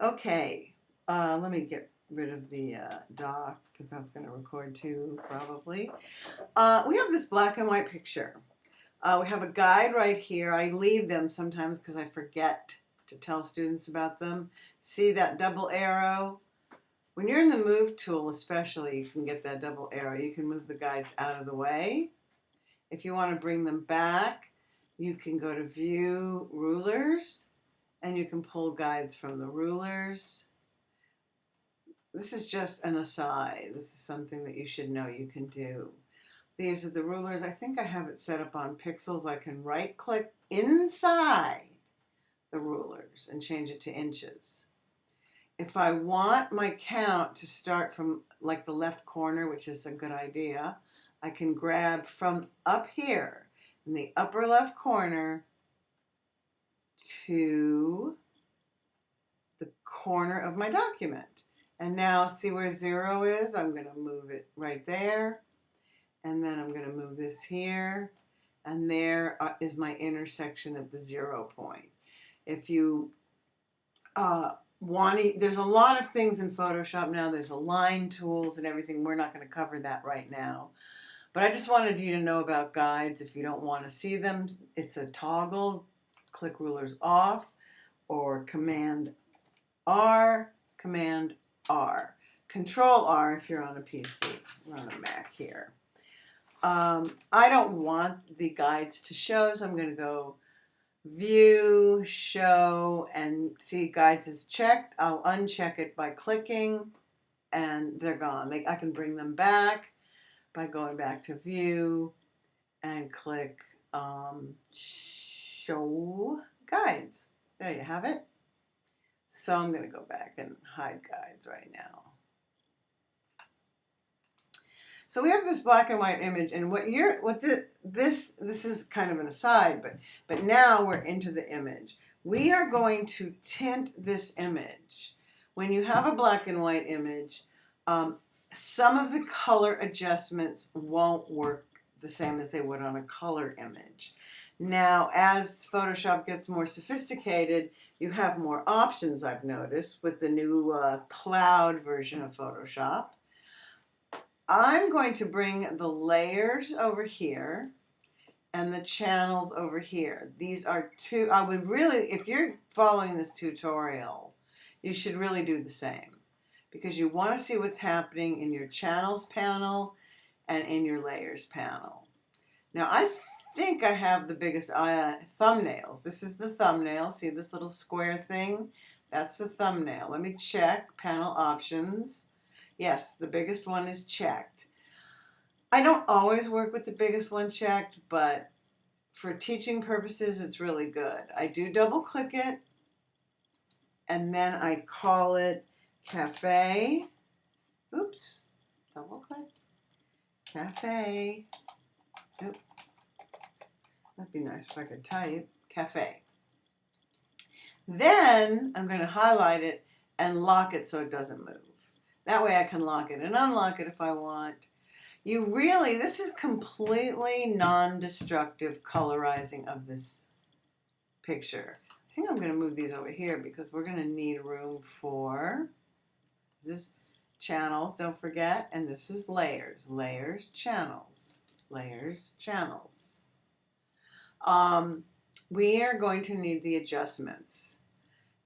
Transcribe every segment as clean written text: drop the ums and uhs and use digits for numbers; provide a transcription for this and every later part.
Okay, let me get rid of the dock because that's going to record too, probably. We have this black and white picture. We have a guide right here. I leave them sometimes because I forget to tell students about them. See that double arrow? When you're in the move tool, especially, you can get that double arrow. You can move the guides out of the way. If you want to bring them back, you can go to View Rulers, and you can pull guides from the rulers. This is just an aside. This is something that you should know you can do. These are the rulers. I think I have it set up on pixels. I can right click inside the rulers and change it to inches. If I want my count to start from like the left corner, which is a good idea, I can grab from up here in the upper left corner to the corner of my document. And now see where 0 is? I'm going to move it right there. And then I'm going to move this here. And there is my intersection at the 0 point. If you there's a lot of things in Photoshop now. There's align tools and everything. We're not going to cover that right now. But I just wanted you to know about guides. If you don't want to see them, it's a toggle. Click rulers off or Command R, Command R. Control R if you're on a PC. We're on a Mac here. I don't want the guides to show, so I'm going to go View, Show, and see guides is checked. I'll uncheck it by clicking, and they're gone. I can bring them back by going back to View and click Show Guides. There you have it. So I'm going to go back and hide guides right now. So we have this black and white image, and this is kind of an aside, but now we're into the image. We are going to tint this image. When you have a black and white image, some of the color adjustments won't work the same as they would on a color image. Now, as Photoshop gets more sophisticated, you have more options, I've noticed, with the new cloud version of Photoshop. I'm going to bring the layers over here and the channels over here. These are two, I would really, if you're following this tutorial, you should really do the same because you want to see what's happening in your channels panel and in your layers panel. Now I think I have the biggest thumbnails. This is the thumbnail. See this little square thing? That's the thumbnail. Let me check panel options. Yes, the biggest one is checked. I don't always work with the biggest one checked, but for teaching purposes, it's really good. I do double click it, and then I call it Cafe. Oops, double click. Cafe. Oop. That'd be nice if I could type. Cafe. Then I'm going to highlight it and lock it so it doesn't move. That way I can lock it and unlock it if I want. This is completely non-destructive colorizing of this picture. I think I'm going to move these over here because we're going to need room for this channels, don't forget, and this is layers. Layers, channels. Layers, channels. We are going to need the adjustments,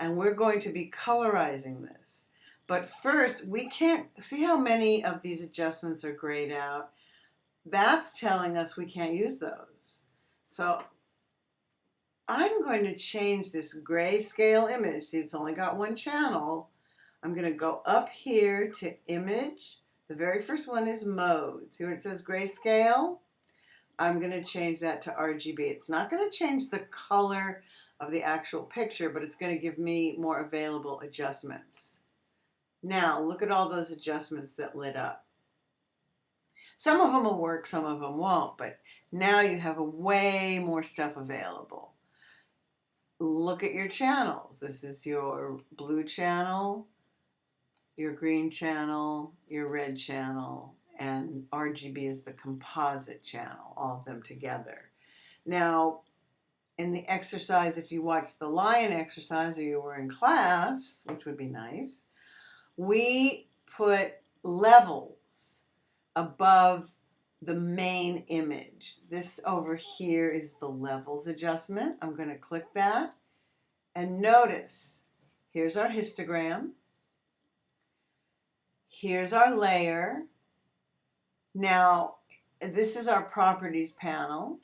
and we're going to be colorizing this. But first, we can't see how many of these adjustments are grayed out. That's telling us we can't use those. So I'm going to change this grayscale image. See, it's only got one channel. I'm going to go up here to Image. The very first one is Mode. See where it says grayscale? I'm going to change that to RGB. It's not going to change the color of the actual picture, but it's going to give me more available adjustments. Now, look at all those adjustments that lit up. Some of them will work, some of them won't, but now you have way more stuff available. Look at your channels. This is your blue channel, your green channel, your red channel, and RGB is the composite channel, all of them together. Now, in the exercise, if you watched the lion exercise or you were in class, which would be nice, we put levels above the main image. This over here is the levels adjustment. I'm going to click that and notice here's our histogram. Here's our layer. Now, this is our properties panel.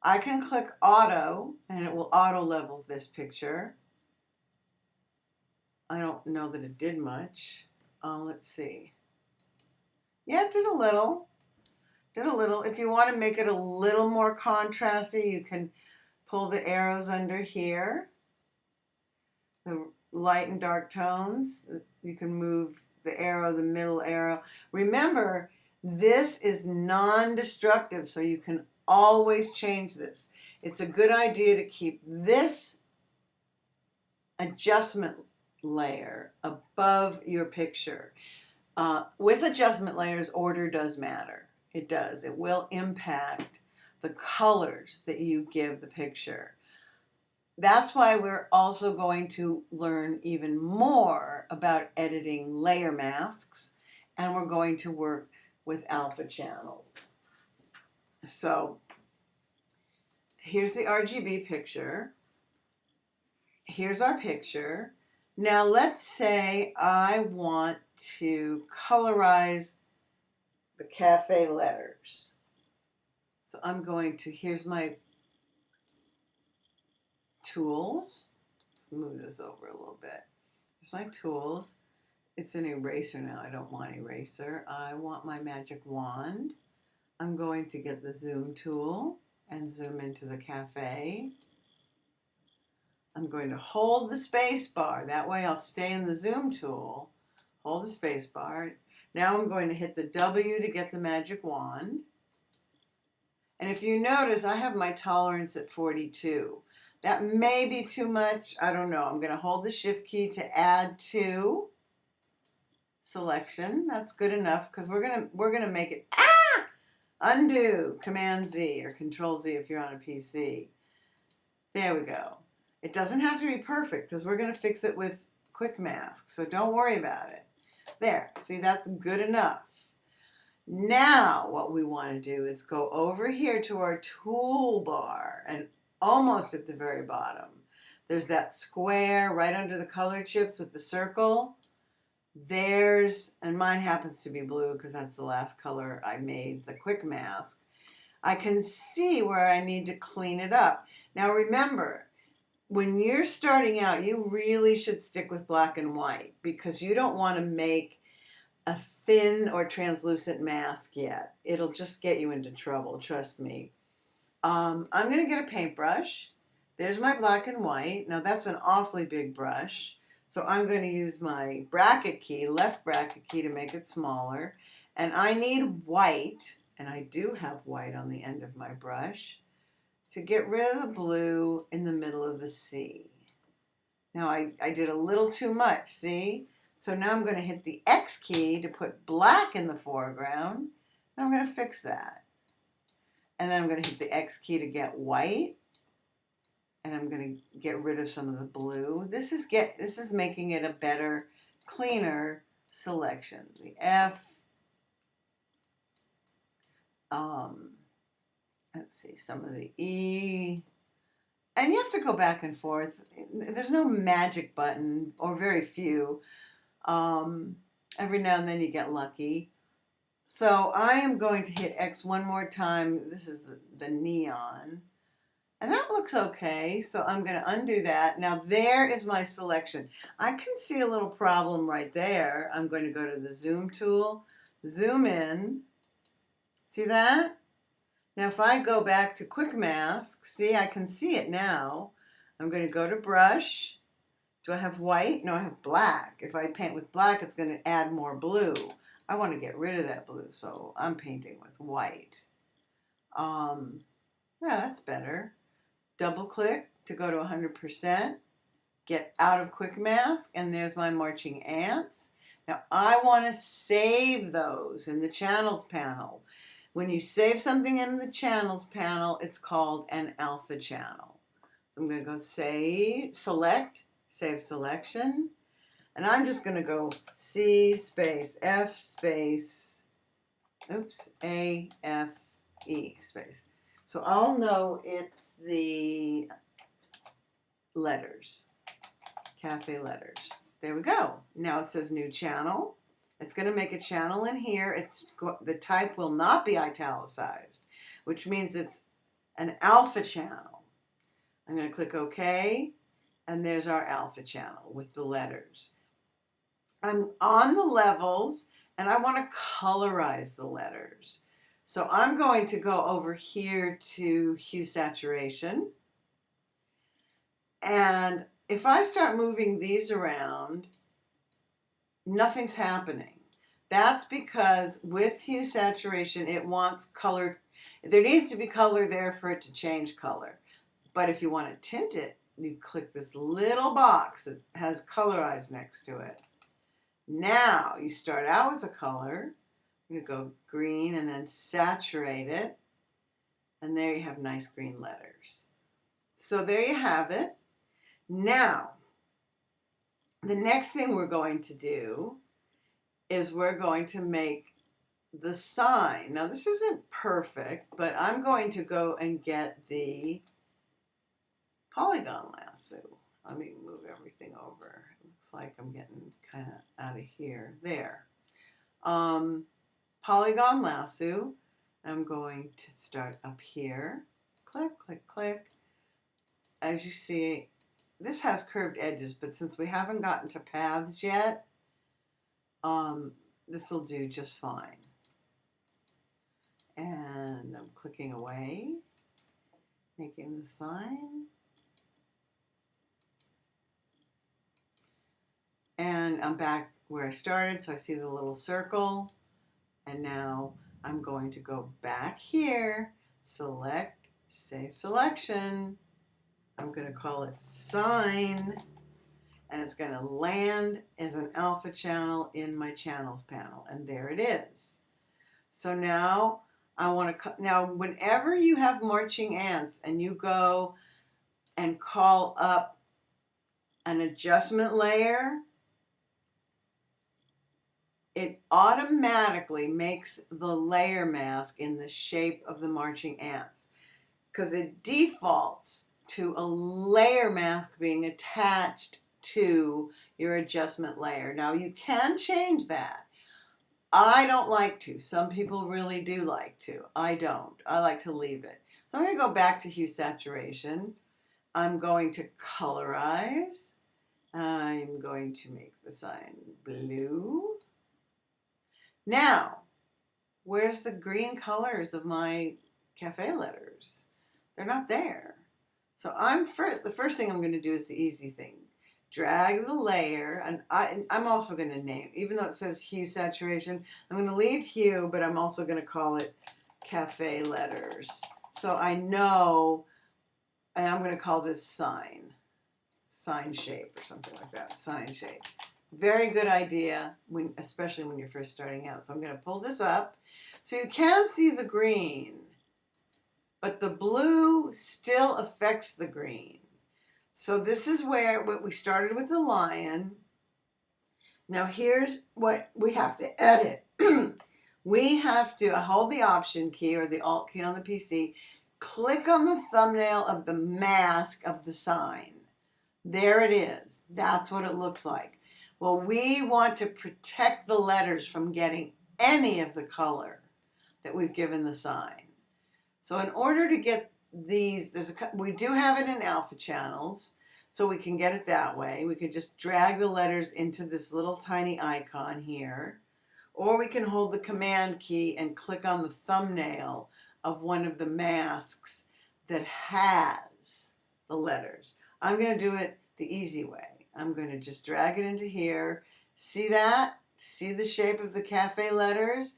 I can click auto and it will auto level this picture. I don't know that it did much. Let's see. Yeah, it did a little. Did a little. If you want to make it a little more contrasty, you can pull the arrows under here. The light and dark tones. You can move the arrow, the middle arrow. Remember, this is non-destructive, so you can always change this. It's a good idea to keep this adjustment layer above your picture. With adjustment layers, order does matter. It does. It will impact the colors that you give the picture. That's why we're also going to learn even more about editing layer masks, and we're going to work with alpha channels. So here's the RGB picture. Here's our picture. Now let's say I want to colorize the cafe letters. So I'm going to, here's my tools. Let's move this over a little bit. Here's my tools. It's an eraser now. I don't want eraser. I want my magic wand. I'm going to get the zoom tool and zoom into the cafe. I'm going to hold the space bar. That way I'll stay in the zoom tool. Hold the space bar. Now I'm going to hit the W to get the magic wand. And if you notice, I have my tolerance at 42. That may be too much. I don't know. I'm going to hold the shift key to add to selection. That's good enough because we're gonna make it undo. Command Z or Control Z if you're on a PC. There we go. It doesn't have to be perfect because we're going to fix it with quick mask. So don't worry about it. There. See, that's good enough. Now what we want to do is go over here to our toolbar and almost at the very bottom. There's that square right under the color chips with the circle. There's, and mine happens to be blue because that's the last color I made, the quick mask. I can see where I need to clean it up. Now remember, when you're starting out, you really should stick with black and white because you don't want to make a thin or translucent mask yet. It'll just get you into trouble, trust me. I'm going to get a paintbrush. There's my black and white. Now that's an awfully big brush. So I'm going to use my bracket key, left bracket key, to make it smaller. And I need white, and I do have white on the end of my brush, to get rid of the blue in the middle of the C. Now I did a little too much, see? So now I'm going to hit the X key to put black in the foreground. And I'm going to fix that. And then I'm going to hit the X key to get white. And I'm going to get rid of some of the blue. This is making it a better, cleaner selection. The F. Let's see, some of the E. And you have to go back and forth. There's no magic button, or very few. Every now and then you get lucky. So I am going to hit X one more time. This is the neon. And that looks okay, so I'm going to undo that. Now there is my selection. I can see a little problem right there. I'm going to go to the zoom tool, zoom in. See that? Now if I go back to quick mask, see, I can see it now. I'm going to go to brush. Do I have white? No, I have black. If I paint with black, it's going to add more blue. I want to get rid of that blue, so I'm painting with white. Yeah, that's better. Double click to go to 100%, get out of quick mask, and there's my marching ants. Now I want to save those in the channels panel. When you save something in the channels panel, it's called an alpha channel. So I'm going to go save, select, save selection. And I'm just going to go C space F space, oops, A F E space. So I'll know it's the letters, cafe letters. There we go. Now it says new channel. It's going to make a channel in here. The type will not be italicized, which means it's an alpha channel. I'm going to click OK, and there's our alpha channel with the letters. I'm on the levels, and I want to colorize the letters. So I'm going to go over here to hue saturation. And if I start moving these around, nothing's happening. That's because with hue saturation, it wants color. There needs to be color there for it to change color. But if you want to tint it, you click this little box that has colorize next to it. Now you start out with a color. You go green and then saturate it. And there you have nice green letters. So there you have it. Now, the next thing we're going to do is we're going to make the sign. Now this isn't perfect, but I'm going to go and get the polygon lasso. Let me move everything over. It looks like I'm getting kind of out of here. There. Polygon lasso. I'm going to start up here. Click, click, click. As you see, this has curved edges, but since we haven't gotten to paths yet, this will do just fine. And I'm clicking away, making the sign. And I'm back where I started, so I see the little circle. And now I'm going to go back here, select, save selection. I'm going to call it sign, and it's going to land as an alpha channel in my channels panel, and there it is. So now I want to, now whenever you have marching ants and you go and call up an adjustment layer, it automatically makes the layer mask in the shape of the marching ants because it defaults to a layer mask being attached to your adjustment layer. Now you can change that. I don't like to. Some people really do like to. I don't. I like to leave it. So I'm going to go back to hue saturation. I'm going to colorize. I'm going to make the sign blue. Now, where's the green colors of my cafe letters? They're not there. So the first thing I'm going to do is the easy thing. Drag the layer, and I'm also going to name, even though it says hue saturation, I'm going to leave hue, but I'm also going to call it cafe letters. So I know, and I'm going to call this sign shape or something like that, sign shape. Very good idea, especially when you're first starting out. So I'm going to pull this up. So you can see the green, but the blue still affects the green. So this is where we started with the lion. Now here's what we have to edit. We have to hold the Option key or the Alt key on the PC, click on the thumbnail of the mask of the sign. There it is. That's what it looks like. Well, we want to protect the letters from getting any of the color that we've given the sign. So in order to get these, we do have it in alpha channels, so we can get it that way. We could just drag the letters into this little tiny icon here, or we can hold the Command key and click on the thumbnail of one of the masks that has the letters. I'm going to do it the easy way. I'm going to just drag it into here. See that? See the shape of the cafe letters?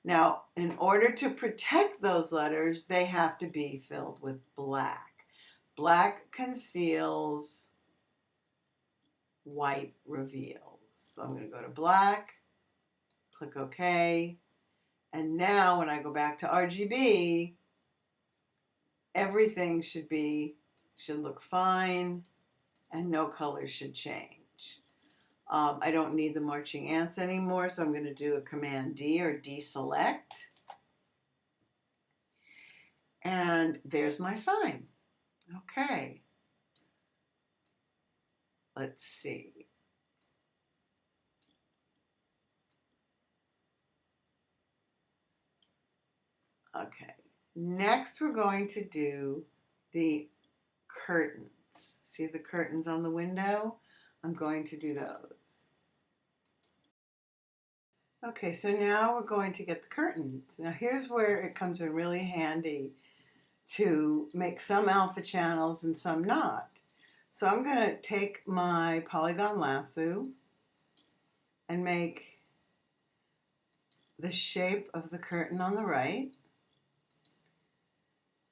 Now, in order to protect those letters, they have to be filled with black. Black conceals, white reveals. So I'm going to go to black, click OK, and now when I go back to RGB, everything should be should look fine, and no color should change. I don't need the marching ants anymore, so I'm going to do a Command D or deselect. And there's my sign. Okay. Let's see. Okay. Next, we're going to do the curtains. See the curtains on the window? I'm going to do those. Okay, so now we're going to get the curtains. Now here's where it comes in really handy to make some alpha channels and some not. So I'm going to take my polygon lasso and make the shape of the curtain on the right.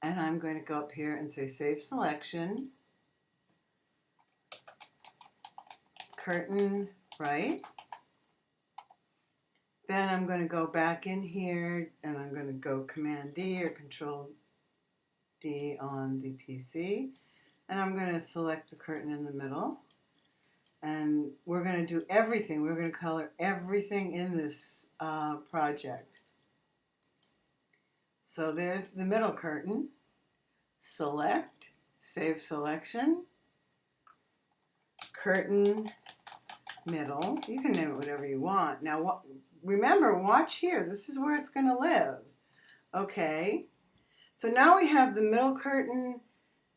And I'm going to go up here and say Save Selection, Curtain Right. Then I'm going to go back in here and I'm going to go Command D or Control D on the PC. And I'm going to select the curtain in the middle. And we're going to do everything. We're going to color everything in this project. So there's the middle curtain. Select, Save Selection, Curtain Middle. You can name it whatever you want. Now, remember, watch here. This is where it's going to live. Okay. So now we have the middle curtain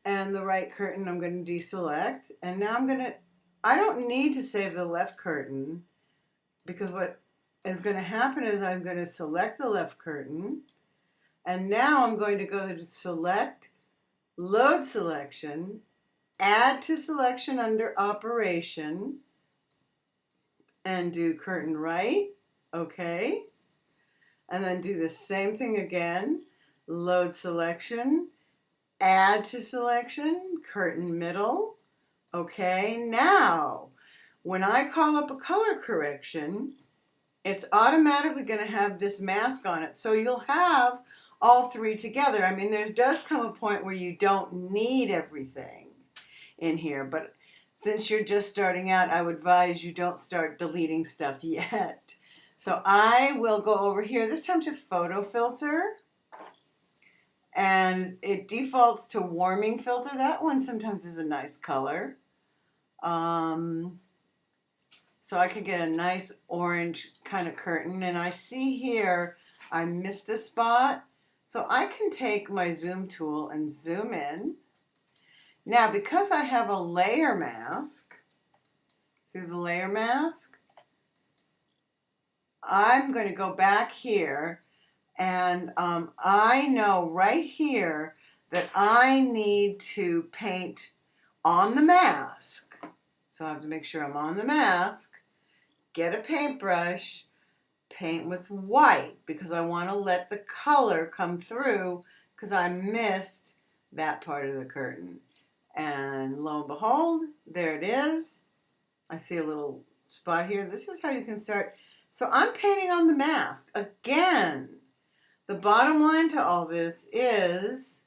and the right curtain. I'm going to deselect. And now I don't need to save the left curtain, because what is going to happen is I'm going to select the left curtain. And now I'm going to go to Select, Load Selection, Add to Selection under Operation, and do Curtain Right. Okay. And then do the same thing again. Load Selection, Add to Selection, Curtain Middle. Okay. Now, when I call up a color correction, it's automatically going to have this mask on it. So you'll have all three together. I mean, there does come a point where you don't need everything in here, but since you're just starting out, I would advise you don't start deleting stuff yet. So I will go over here, this time to Photo Filter, and it defaults to Warming Filter. That one sometimes is a nice color. So I could get a nice orange kind of curtain, and I see here I missed a spot. So I can take my zoom tool and zoom in. Now, because I have a layer mask, see the layer mask? I'm going to go back here, and I know right here that I need to paint on the mask. So I have to make sure I'm on the mask, get a paintbrush, paint with white, because I want to let the color come through, because I missed that part of the curtain. And lo and behold, there it is. I see a little spot here. This is how you can start. So I'm painting on the mask. Again, the bottom line to all this is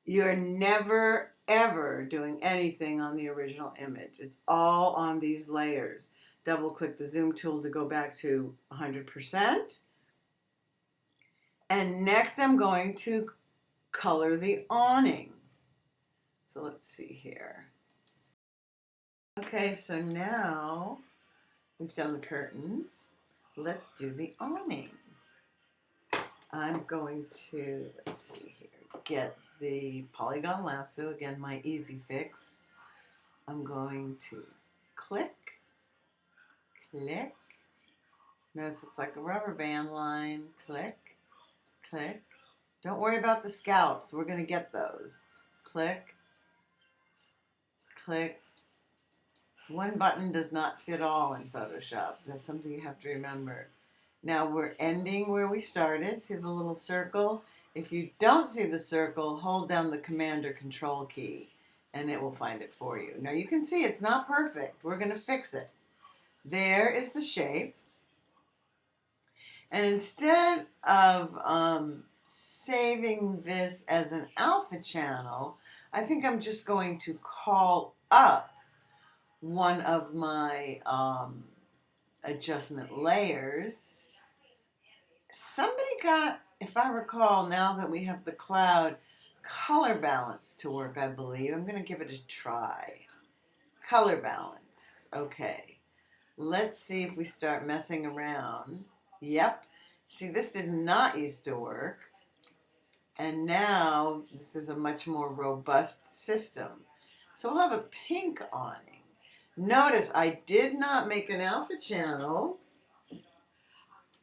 you're never, ever doing anything on the original image. It's all on these layers. Double click the zoom tool to go back to 100%. And next I'm going to color the awning. So let's see here. Okay, so now we've done the curtains. Let's do the awning. I'm going to, let's see here, get the polygon lasso, again my easy fix. I'm going to click, click. Notice it's like a rubber band line. Click, click. Don't worry about the scallops. We're going to get those. Click, click. One button does not fit all in Photoshop. That's something you have to remember. Now we're ending where we started. See the little circle? If you don't see the circle, hold down the Command or Control key and it will find it for you. Now you can see it's not perfect. We're going to fix it. There is the shape. And instead of saving this as an alpha channel, I think I'm just going to call up one of my adjustment layers. Somebody got, if I recall, now that we have the cloud, color balance to work, I believe. I'm going to give it a try. Color balance. Okay. Let's see if we start messing around. Yep. See, this did not used to work. And now this is a much more robust system. So we'll have a pink awning. Notice I did not make an alpha channel,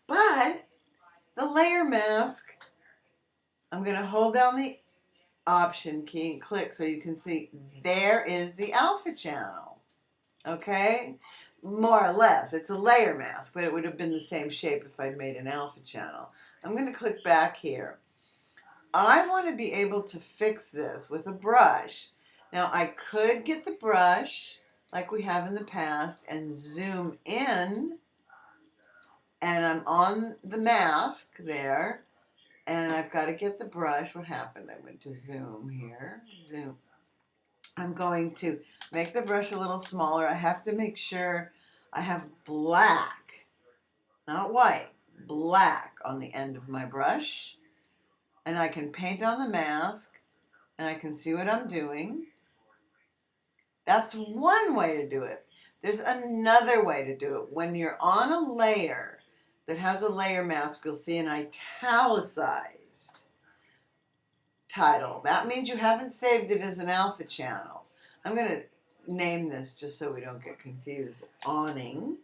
but the layer mask, I'm going to hold down the Option key and click so you can see there is the alpha channel. Okay? More or less. It's a layer mask, but it would have been the same shape if I'd made an alpha channel. I'm going to click back here. I want to be able to fix this with a brush. Now I could get the brush like we have in the past and zoom in, and I'm on the mask there, and I've got to get the brush. What happened? I went to zoom here. Zoom. I'm going to make the brush a little smaller. I have to make sure I have black, not white, black on the end of my brush. And I can paint on the mask, and I can see what I'm doing. That's one way to do it. There's another way to do it. When you're on a layer that has a layer mask, you'll see an italicized title. That means you haven't saved it as an alpha channel. I'm going to name this just so we don't get confused. Awning.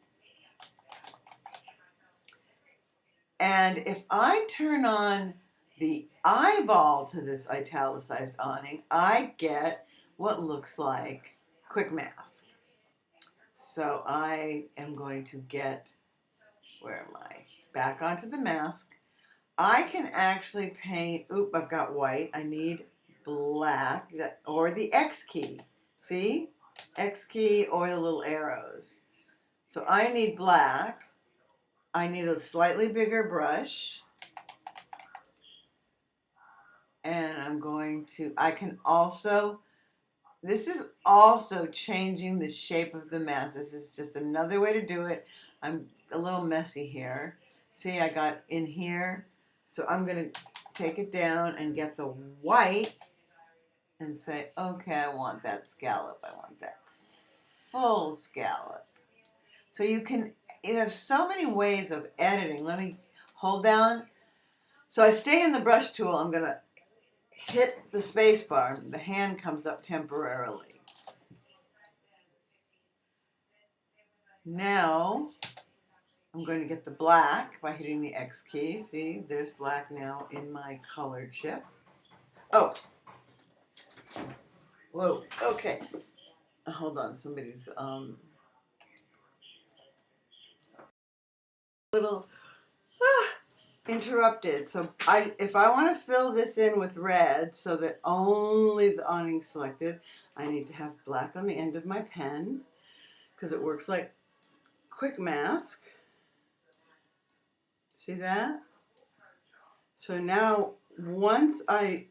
And if I turn on the eyeball to this italicized awning, I get what looks like quick mask. So I am going to get, where am I? Back onto the mask. I can actually paint, oop, I've got white. I need black, or the X key. See? X key or the little arrows. So I need black. I need a slightly bigger brush. And I'm going to, I can also, this is also changing the shape of the mask. This is just another way to do it. I'm a little messy here. See, I got in here. So I'm going to take it down and get the white and say, okay, I want that scallop. I want that full scallop. So you have so many ways of editing. Let me hold down. So I stay in the brush tool. I'm going to hit the space bar. The hand comes up temporarily. Now I'm going to get the black by hitting the X key. See, there's black now in my color chip. Oh. Whoa. Okay. Hold on. Somebody's little interrupted. So if I want to fill this in with red so that only the awning's selected, I need to have black on the end of my pen because it works like quick mask. See that? So now once I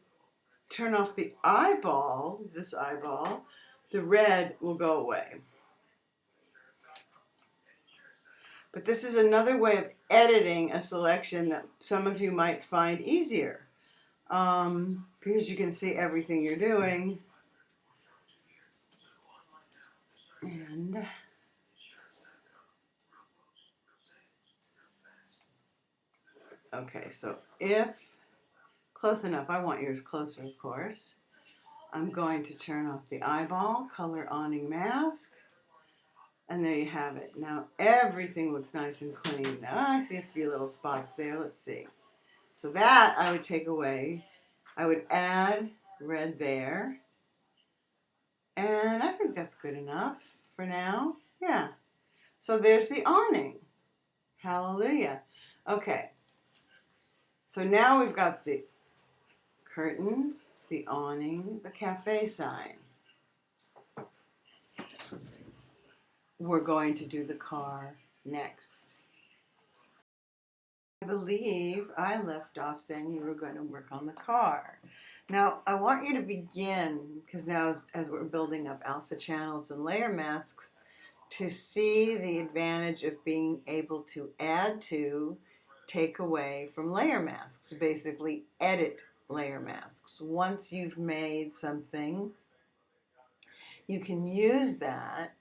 turn off the eyeball, this eyeball, the red will go away. But this is another way of editing a selection that some of you might find easier because you can see everything you're doing. And okay, so if close enough, I want yours closer, of course. I'm going to turn off the eyeball, color awning mask. And there you have it. Now everything looks nice and clean. Now I see a few little spots there. Let's see. So that I would take away. I would add red there. And I think that's good enough for now. Yeah. So there's the awning. Hallelujah. Okay. So now we've got the curtains, the awning, the cafe sign. We're going to do the car next. I believe I left off saying we were going to work on the car. Now, I want you to begin, because now as we're building up alpha channels and layer masks, to see the advantage of being able to add to, take away from layer masks, basically edit layer masks. Once you've made something, you can use that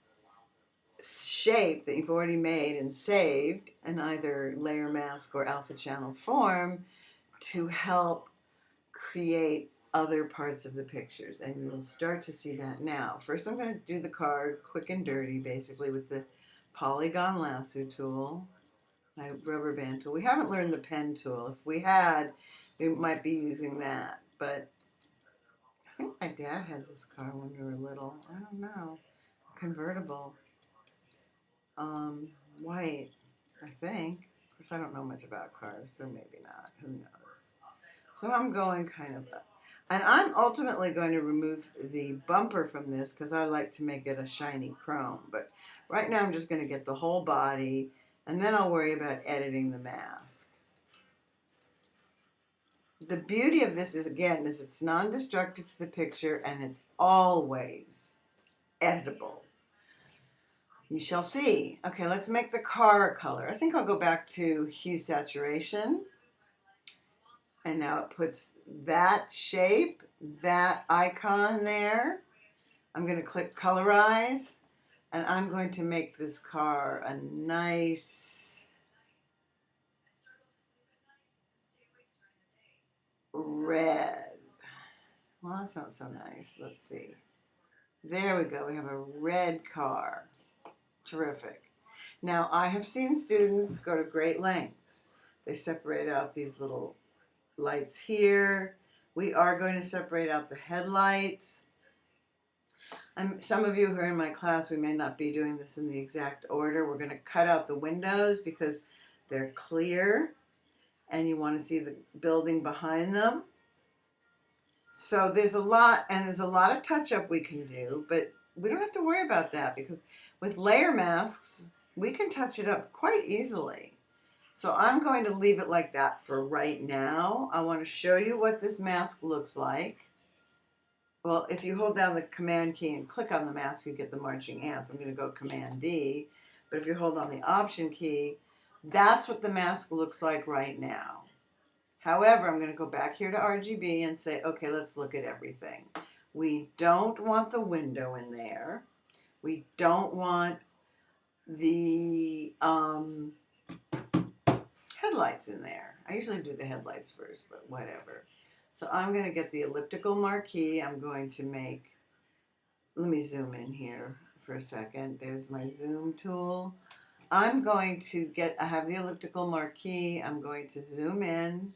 shape that you've already made and saved in either layer mask or alpha channel form to help create other parts of the pictures, and you'll start to see that now. First, I'm going to do the card quick and dirty, basically with the polygon lasso tool, my rubber band tool. We haven't learned the pen tool. If we had, we might be using that, but I think my dad had this car when we were little. I don't know. Convertible. White, I think. Of course, I don't know much about cars, so maybe not. Who knows? So I'm going kind of, and I'm ultimately going to remove the bumper from this because I like to make it a shiny chrome. But right now I'm just going to get the whole body, and then I'll worry about editing the mask. The beauty of this is, again, is it's non-destructive to the picture, and it's always editable. You shall see. Okay, let's make the car color. I think I'll go back to hue saturation. And now it puts that shape, that icon there. I'm going to click colorize, and I'm going to make this car a nice red. Well, that's not so nice. Let's see. There we go. We have a red car. Terrific. Now, I have seen students go to great lengths. They separate out these little lights here. We are going to separate out the headlights. Some of you who are in my class, we may not be doing this in the exact order. We're going to cut out the windows because they're clear and you want to see the building behind them. So there's a lot, and there's a lot of touch-up we can do, but we don't have to worry about that because with layer masks, we can touch it up quite easily. So I'm going to leave it like that for right now. I want to show you what this mask looks like. Well, if you hold down the Command key and click on the mask, you get the marching ants. I'm going to go Command D. But if you hold on the Option key, that's what the mask looks like right now. However, I'm going to go back here to RGB and say, okay, let's look at everything. We don't want the window in there. We don't want the headlights in there. I usually do the headlights first, but whatever. So I'm going to get the elliptical marquee. I'm going to make, let me zoom in here for a second. There's my zoom tool. I'm going to get, I have the elliptical marquee. I'm going to zoom in,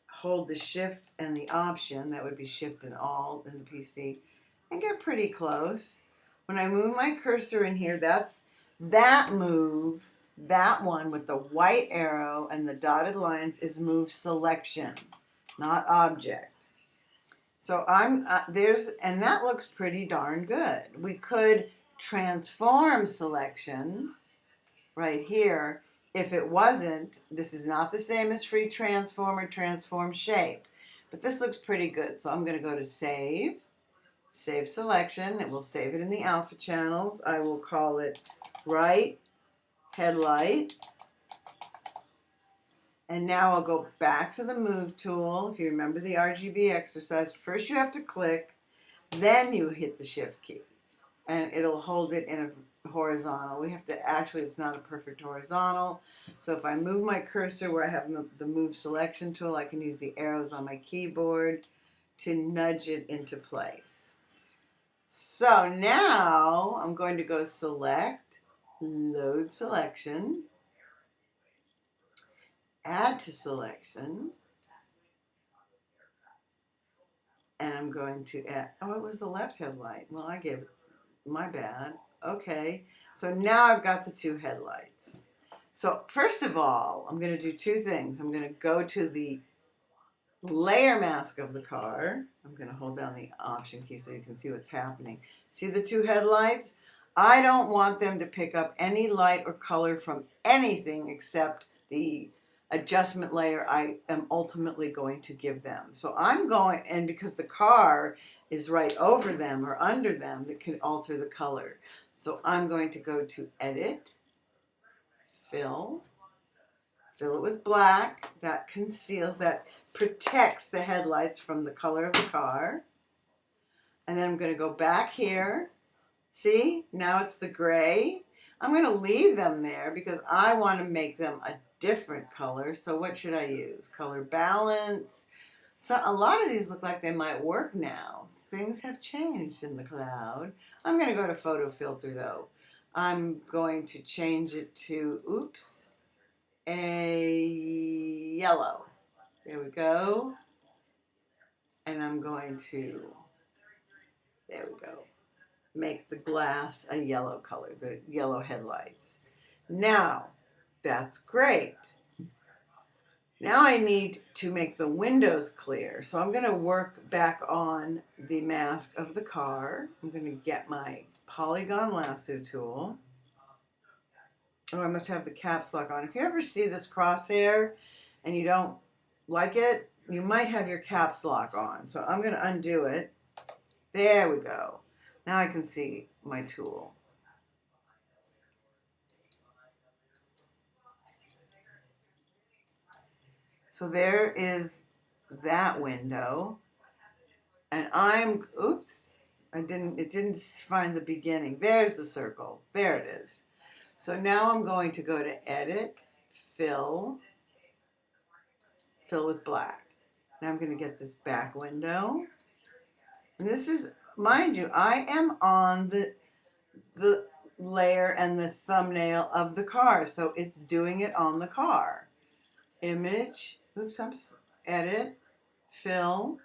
hold the shift and the option, that would be shift and alt in the PC, and get pretty close. When I move my cursor in here, that's that move. That one with the white arrow and the dotted lines is move selection, not object. So I'm and that looks pretty darn good. We could transform selection right here. If it wasn't, this is not the same as free transform or transform shape, but this looks pretty good. So I'm going to go to save selection. It will save it in the alpha channels. I will call it right headlight. And now I'll go back to the move tool. If you remember the RGB exercise, first you have to click, then you hit the shift key, and it'll hold it in a horizontal. We have to, actually it's not a perfect horizontal. So if I move my cursor where I have the move selection tool, I can use the arrows on my keyboard to nudge it into place. So now I'm going to go select, load selection, add to selection, and I'm going to add, oh, it was the left headlight. Well, I gave it, my bad. Okay, so now I've got the two headlights. So first of all, I'm going to do two things. I'm going to go to the layer mask of the car. I'm going to hold down the option key so you can see what's happening. See the two headlights? I don't want them to pick up any light or color from anything except the adjustment layer I am ultimately going to give them. So I'm going, and because the car is right over them or under them, it can alter the color. So I'm going to go to Edit, Fill it with black. That conceals, that protects the headlights from the color of the car. And then I'm going to go back here. See, now it's the gray. I'm going to leave them there because I want to make them a different color. So what should I use? Color balance. So a lot of these look like they might work now. Things have changed in the cloud. I'm going to go to photo filter though. I'm going to change it to, oops, a yellow. There we go. And I'm going to, there we go, make the glass a yellow color, the yellow headlights. Now, that's great. Now I need to make the windows clear. So I'm going to work back on the mask of the car. I'm going to get my polygon lasso tool. Oh, I must have the caps lock on. If you ever see this crosshair and you don't like it, you might have your caps lock on. So I'm going to undo it. There we go. Now I can see my tool. So there is that window. And I'm, oops, it didn't find the beginning. There's the circle. There it is. So now I'm going to go to Edit, Fill with black. Now I'm going to get this back window. And this is, mind you, I am on the layer and the thumbnail of the car. So it's doing it on the car. Image, oops, Edit, Fill,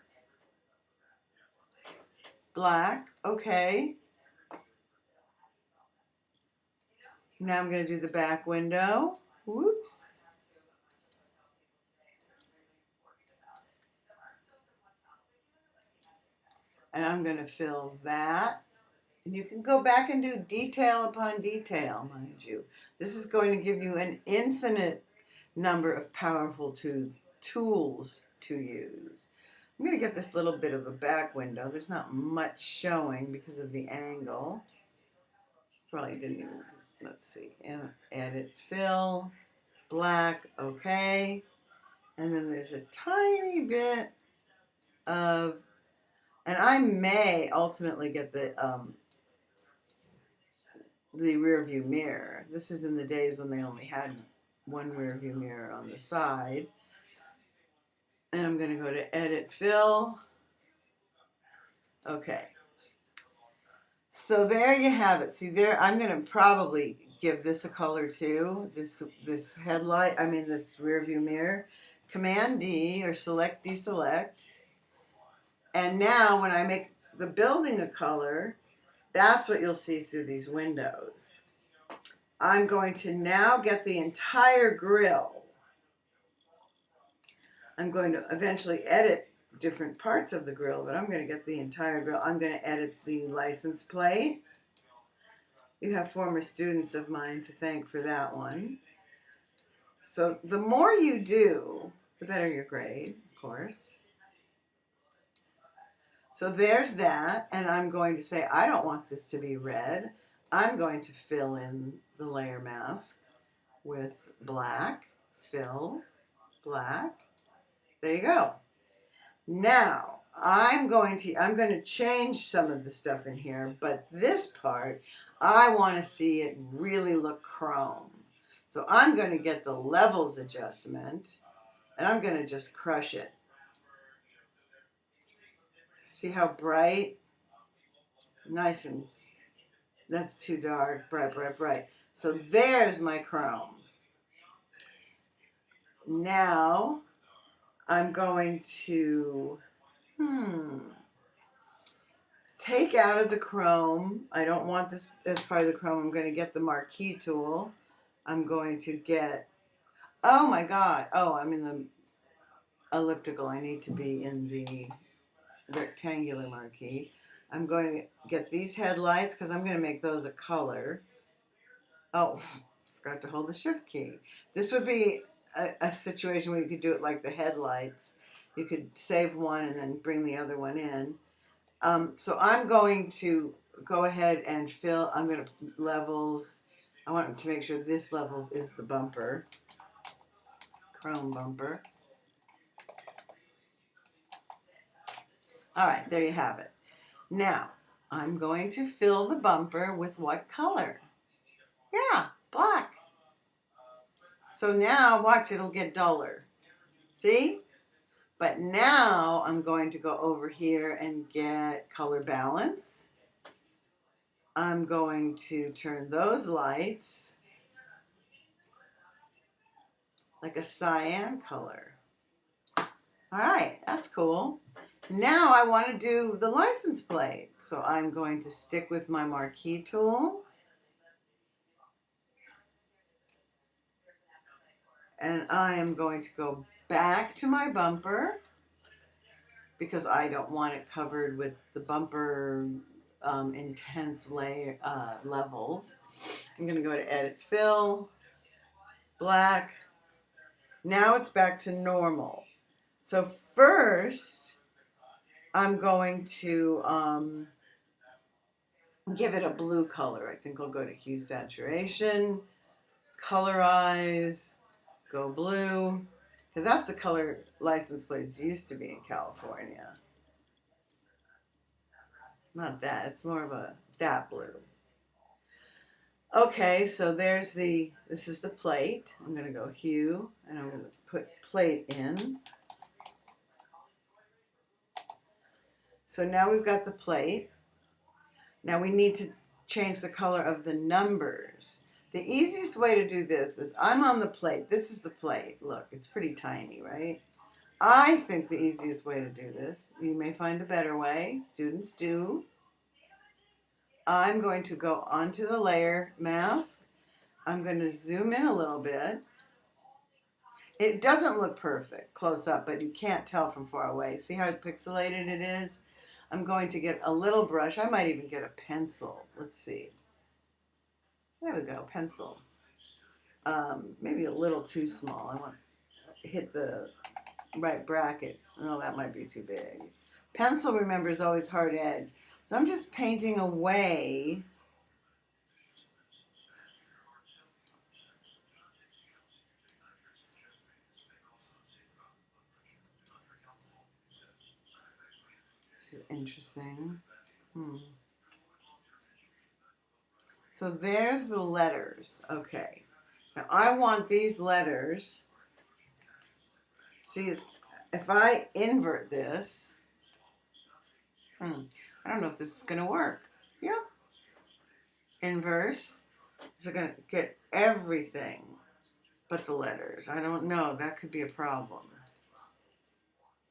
black, okay. Now I'm going to do the back window. Whoops. And I'm going to fill that. And you can go back and do detail upon detail, mind you. This is going to give you an infinite number of powerful tools to use. I'm going to get this little bit of a back window. There's not much showing because of the angle. Probably didn't even, let's see, Edit, Fill, black, okay. And then there's a tiny bit of, and I may ultimately get the rear view mirror. This is in the days when they only had one rear view mirror on the side. And I'm going to go to Edit, Fill. Okay. So there you have it. See there, I'm going to probably give this a color too. This headlight, I mean this rear view mirror. Command D or Select Deselect. And now when I make the building a color, that's what you'll see through these windows. I'm going to now get the entire grill. I'm going to eventually edit different parts of the grill, but I'm going to get the entire grill. I'm going to edit the license plate. You have former students of mine to thank for that one. So the more you do, the better your grade, of course. So there's that, and I'm going to say I don't want this to be red. I'm going to fill in the layer mask with black, fill, black. There you go. Now, I'm going to change some of the stuff in here, but this part, I want to see it really look chrome. So I'm going to get the levels adjustment, and I'm going to just crush it. See how bright? Nice, and that's too dark, bright, bright, bright. So there's my chrome. Now, I'm going to, take out of the chrome. I don't want this as part of the chrome. I'm going to get the marquee tool. I'm going to get, oh my God. Oh, I'm in the elliptical. I need to be in the rectangular marquee. I'm going to get these headlights because I'm going to make those a color. Oh, forgot to hold the shift key. This would be a situation where you could do it like the headlights. You could save one and then bring the other one in. So I'm going to go ahead and fill. I'm going to levels. I want to make sure this levels is the bumper, chrome bumper. All right, there you have it. Now I'm going to fill the bumper with what color? Yeah, black. So now watch, it'll get duller. See? But now I'm going to go over here and get color balance. I'm going to turn those lights like a cyan color. All right, that's cool. Now I want to do the license plate. So I'm going to stick with my marquee tool. And I am going to go back to my bumper because I don't want it covered with the bumper intense levels. I'm going to go to Edit Fill, Black. Now it's back to normal. So first, I'm going to give it a blue color. I think I'll go to Hue Saturation, Colorize, go blue, because that's the color license plates used to be in California. Not that, it's more of that blue. Okay, so this is the plate. I'm going to go Hue, and I'm going to put plate in. So now we've got the plate. Now we need to change the color of the numbers. The easiest way to do this is I'm on the plate. This is the plate. Look, it's pretty tiny, right? I think the easiest way to do this, you may find a better way, students do. I'm going to go onto the layer mask. I'm going to zoom in a little bit. It doesn't look perfect close up, but you can't tell from far away. See how pixelated it is? I'm going to get a little brush. I might even get a pencil. Let's see. There we go, pencil. Maybe a little too small. I want to hit the right bracket. No, that might be too big. Pencil, remember, is always hard edge. So I'm just painting away. This is interesting. So there's the letters. Okay. Now I want these letters. See, if I invert this, I don't know if this is going to work. Yeah. Inverse. Is it going to get everything but the letters? I don't know. That could be a problem.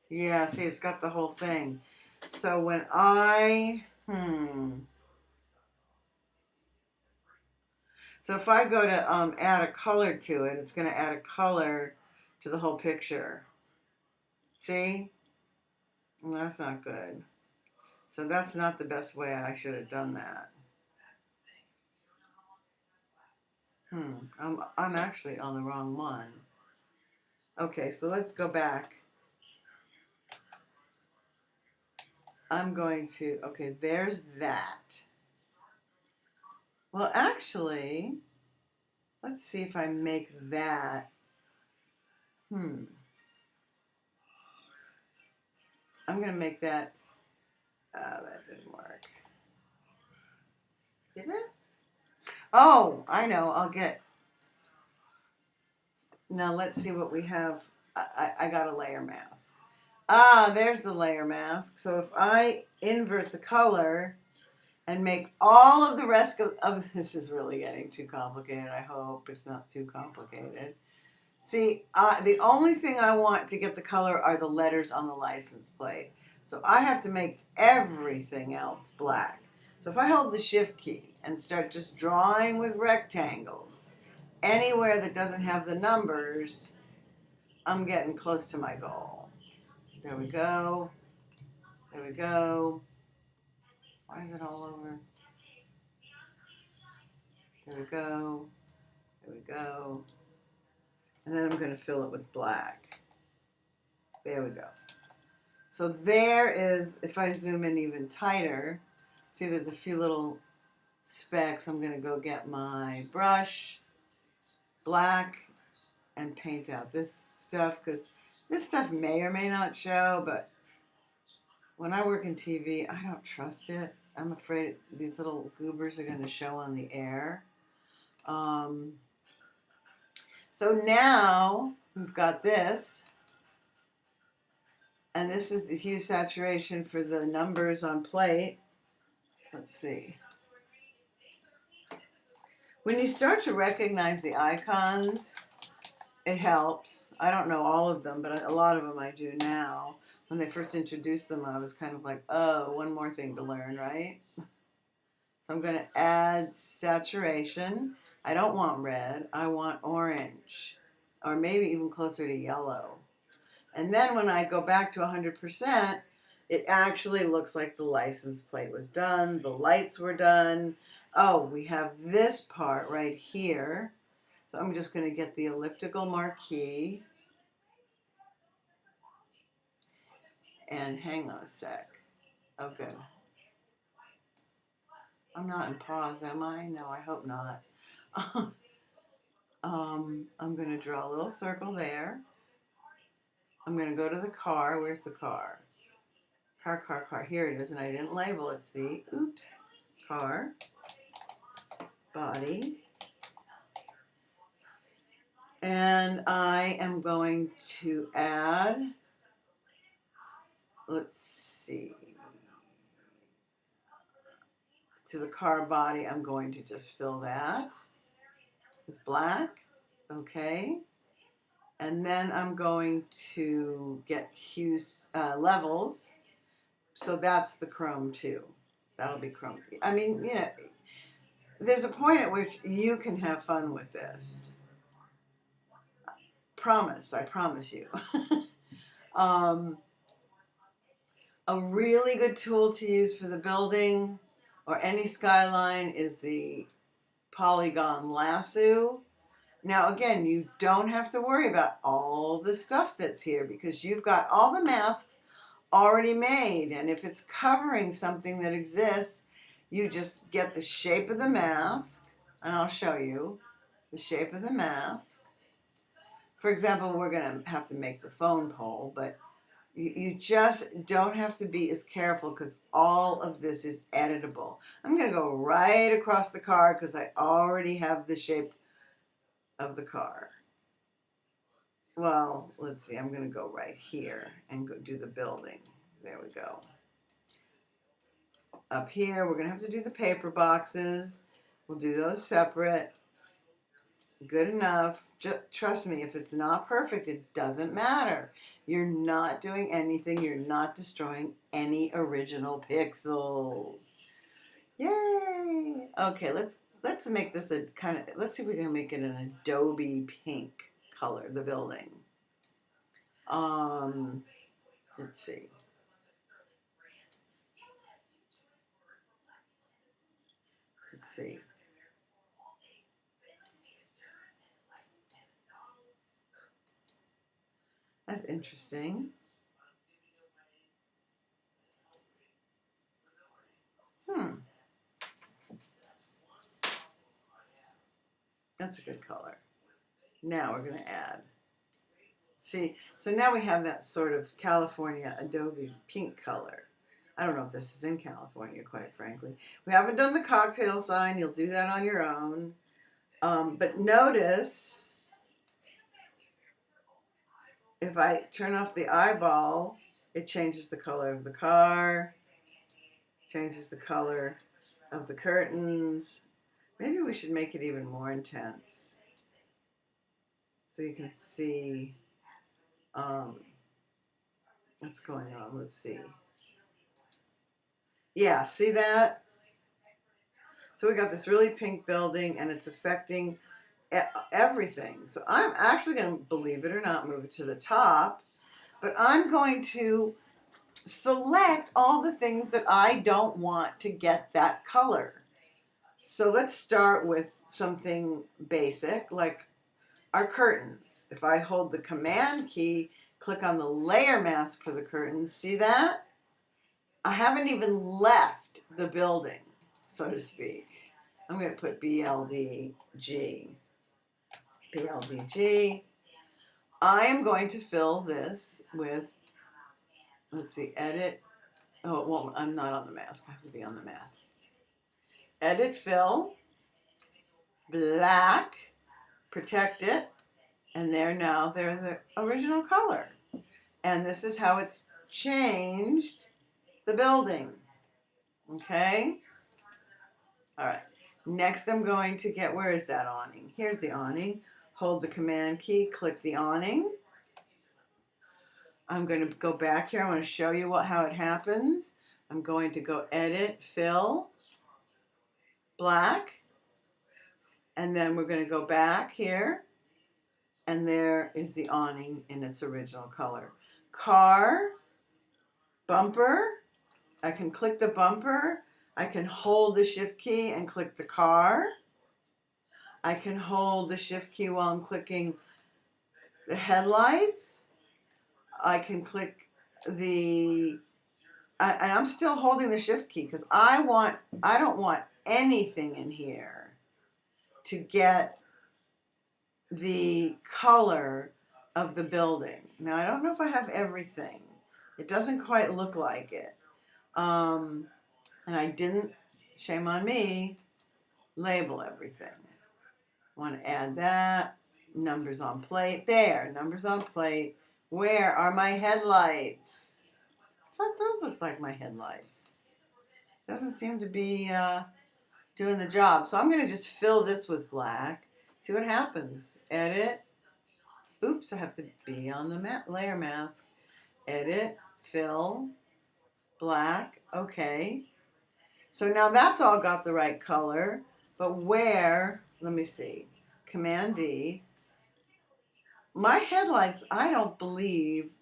Yeah, see, it's got the whole thing. So when So if I go to add a color to it, it's going to add a color to the whole picture. See? Well, that's not good. So that's not the best way. I should have done that. I'm actually on the wrong one. Okay, so let's go back. I'm going to, okay, there's that. Well, actually, let's see if I make that. I'm going to make that. That didn't work. Did it? Oh, I know. I'll get. Now let's see what we have. I got a layer mask. Ah, there's the layer mask. So if I invert the color and make all of the rest of this is really getting too complicated. I hope it's not too complicated. See, the only thing I want to get the color are the letters on the license plate. So I have to make everything else black. So if I hold the shift key and start just drawing with rectangles, anywhere that doesn't have the numbers, I'm getting close to my goal. There we go. There we go. Why is it all over? There we go. There we go. And then I'm going to fill it with black. There we go. So there is, if I zoom in even tighter, see there's a few little specks. I'm going to go get my brush, black, and paint out this stuff, because this stuff may or may not show, but when I work in TV, I don't trust it. I'm afraid these little goobers are going to show on the air. So now we've got this, and this is the hue saturation for the numbers on plate. Let's see. When you start to recognize the icons, it helps. I don't know all of them, but a lot of them I do now. When they first introduced them, I was kind of like, oh, one more thing to learn, right? So I'm going to add saturation. I don't want red. I want orange, or maybe even closer to yellow. And then when I go back to 100%, it actually looks like the license plate was done. The lights were done. Oh, we have this part right here. So I'm just going to get the elliptical marquee. And hang on a sec. Okay. I'm not in pause, am I? No, I hope not. I'm going to draw a little circle there. I'm going to go to the car. Where's the car? Car. Here it is, and I didn't label it. See? Oops. Car. Body. And I am going to add, let's see, to the car body, I'm going to just fill that with black. Okay. And then I'm going to get hues, levels. So that's the chrome too. That'll be chrome. I mean, you know, there's a point at which you can have fun with this. I promise you. A really good tool to use for the building or any skyline is the polygon lasso. Now again, you don't have to worry about all the stuff that's here because you've got all the masks already made, and if it's covering something that exists, you just get the shape of the mask, and I'll show you the shape of the mask. For example, we're going to have to make the phone pole, but you just don't have to be as careful because all of this is editable. I'm going to go right across the car because I already have the shape of the car. Well, let's see, I'm going to go right here and go do the building. There we go. Up here, we're going to have to do the paper boxes. We'll do those separate. Good enough. Just trust me, if it's not perfect, it doesn't matter. You're not doing anything. You're not destroying any original pixels. Yay! Okay, let's make this a kind of, let's see if we can make it an Adobe pink color, the building. Let's see. Let's see. That's interesting. That's a good color. Now we're going to add. See, so now we have that sort of California Adobe pink color. I don't know if this is in California, quite frankly. We haven't done the cocktail sign. You'll do that on your own. But notice, if I turn off the eyeball, it changes the color of the car, changes the color of the curtains. Maybe we should make it even more intense so you can see what's going on. Let's see. Yeah, see that? So we got this really pink building and it's affecting everything. So I'm actually going to, believe it or not, move it to the top, but I'm going to select all the things that I don't want to get that color. So let's start with something basic, like are curtains. If I hold the command key, click on the layer mask for the curtains, see that? I haven't even left the building, so to speak. I'm going to put BLDG. BLDG. I am going to fill this with, let's see, edit. Oh, it won't, I'm not on the mask. I have to be on the mask. Edit, fill, black, protect it, and they're the original color. And this is how it's changed the building. Okay? All right. Next I'm going to get, where is that awning? Here's the awning. Hold the command key, click the awning. I'm going to go back here. I want to show you how it happens. I'm going to go edit, fill, black, and then we're going to go back here, and there is the awning in its original color. Car, bumper, I can click the bumper, I can hold the shift key and click the car. I can hold the shift key while I'm clicking the headlights. I can click and I'm still holding the shift key because I don't want anything in here to get the color of the building. Now I don't know if I have everything. It doesn't quite look like it. And I didn't, shame on me, label everything. I want to add that. Numbers on plate. There, numbers on plate. Where are my headlights? That does look like my headlights. Doesn't seem to be doing the job. So I'm going to just fill this with black. See what happens. Edit. Oops, I have to be on the layer mask. Edit, fill, black. Okay. So now that's all got the right color. But where, let me see. Command D. My headlights, I don't believe,